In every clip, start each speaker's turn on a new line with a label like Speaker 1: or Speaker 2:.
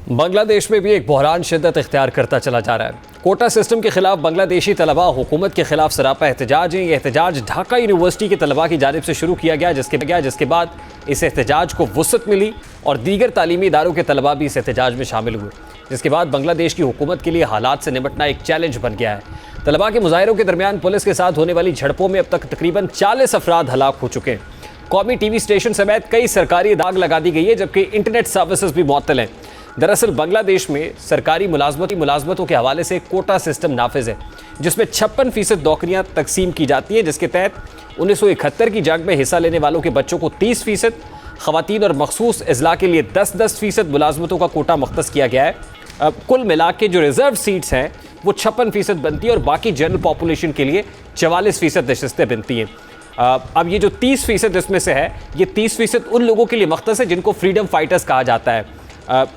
Speaker 1: बांग्लादेश में भी एक बहरान शिद्दत इख्तियार करता चला जा रहा है। कोटा सिस्टम के खिलाफ बांग्लादेशी तलबा हुकूमत के खिलाफ सरापा एहतजाज है। ये एहतजाज ढाका यूनिवर्सिटी के तलबा की जानिब से शुरू किया गया, जिसके बाद इस एहतजाज को वुसअत मिली और दीगर तालीमी इदारों के तलबा भी इस एहतजाज में शामिल हुए, जिसके बाद बांग्लादेश की हुकूमत के लिए हालात से निपटना एक चैलेंज बन गया है। तलबा के मुजाहिरों के दरमियान पुलिस के साथ होने वाली झड़पों में अब तक तकरीबन 40 अफराद हलाक हो चुके हैं। कौमी टीवी स्टेशन समेत कई सरकारी दाग लगा दी गई है, जबकि इंटरनेट सर्विसेज भी मुअत्तल हैं। दरअसल बांग्लादेश में सरकारी मुलाजमतों के हवाले से कोटा सिस्टम नाफिज है, जिसमें 56% नौकरियां तकसीम की जाती हैं, जिसके तहत 1971 की जंग में हिस्सा लेने वालों के बच्चों को 30%, खवातीन और मखसूस अजला के लिए 10% मुलाजमतों का कोटा मुख्तस किया गया है। कुल मिला के जो रिजर्व सीट्स हैं वो 56% बनती है और बाकी जनरल पॉपुलेशन के लिए 44% नशस्तें बनती हैं। अब ये जो 30% इसमें से है, ये 30% उन लोगों के लिए मुख्तस है जिनको फ्रीडम फाइटर्स कहा जाता है।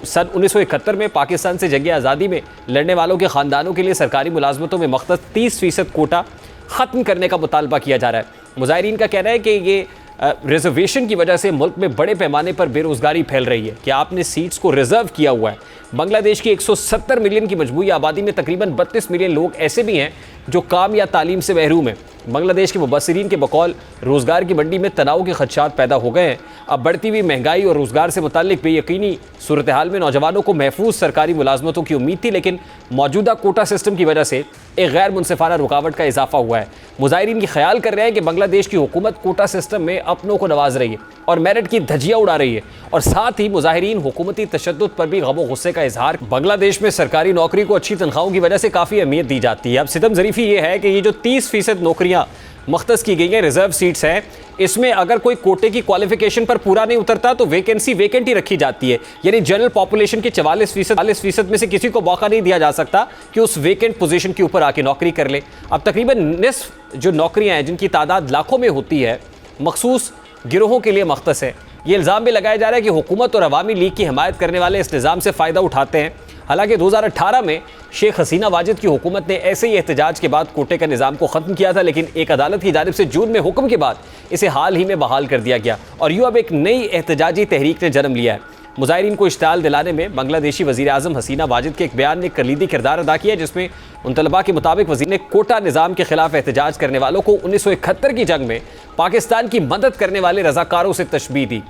Speaker 1: सन 1971 में पाकिस्तान से जंग आज़ादी में लड़ने वालों के ख़ानदानों के लिए सरकारी मुलाजमतों में मुख्तस 30% कोटा ख़त्म करने का मुतालबा किया जा रहा है। मुजाहिरीन का कहना है कि ये रिजर्वेशन की वजह से मुल्क में बड़े पैमाने पर बेरोज़गारी फैल रही है कि आपने सीट्स को रिज़र्व किया हुआ है। बांग्लादेश की 170 मिलियन की मजमूई आबादी में तकरीबन 32 मिलियन लोग ऐसे भी हैं जो काम या तालीम से महरूम हैं। बांग्लादेश के मुबस्सिरीन के बकौल रोज़गार की मंडी में तनाव के खदशात पैदा हो गए हैं। अब बढ़ती हुई महंगाई और रोज़गार से मुताल्लिक बेयकीनी सूरत हाल में नौजवानों को महफूज सरकारी मुलाजमतों की उम्मीद थी, लेकिन मौजूदा कोटा सिस्टम की वजह से एक गैर मुनसिफाना रुकावट का इजाफा हुआ है। मुजाहिरीन की ख्याल कर रहे हैं कि बांग्लादेश की हुकूमत कोटा सिस्टम में अपनों को नवाज रही है और मेरिट की धज्जियाँ उड़ा रही है, और साथ ही मुजाहिरीन हुकूमती तशद्दुद पर भी गम गुस्से का इजहार। बांग्लादेश में सरकारी नौकरी को अच्छी तनख्वाहों की वजह से काफ़ी अहमियत दी जाती है। अब सितम ज़रीफ़ी ये है कि ये जो 30% नौकरियाँ मुख्तस की गई हैं, रिजर्व सीट्स हैं, इसमें अगर कोई कोटे की क्वालिफिकेशन पर पूरा नहीं उतरता तो वैकेंसी वैकेंट ही रखी जाती है। यानी जनरल पॉपुलेशन के 44% में से किसी को मौका नहीं दिया जा सकता कि उस वैकेंट पोजीशन के ऊपर आके नौकरी कर ले। अब तकरीबन निस्फ जो नौकरियां हैं, जिनकी तादाद लाखों में होती है, मखसूस गिरोहों के लिए मख्तस है। ये इल्ज़ाम भी लगाया जा रहा है कि हुकूमत और अवामी लीग की हिमायत करने वाले इस निज़ाम से फ़ायदा उठाते हैं। हालांकि 2018 में शेख हसीना वाजिद की हुकूमत ने ऐसे ही एहतजाज के बाद कोटे का निज़ाम को ख़त्म किया था, लेकिन एक अदालत की जानिब से जून में हुक्म के बाद इसे हाल ही में बहाल कर दिया गया और यूँ अब एक नई एहतजाजी तहरीक ने जन्म लिया है। मुजाहिरीन को इश्ताल दिलाने में बांग्लादेशी वज़ीर आज़म हसीना वाजिद के एक बयान ने कलीदी किरदार अदा किया, जिसमें उन तलबा के मुताबिक वज़ीर ने कोटा निज़ाम के खिलाफ एहतजाज करने वालों को 1971 की जंग में पाकिस्तान की मदद करने वाले रज़ाकारों से तशबीह दी।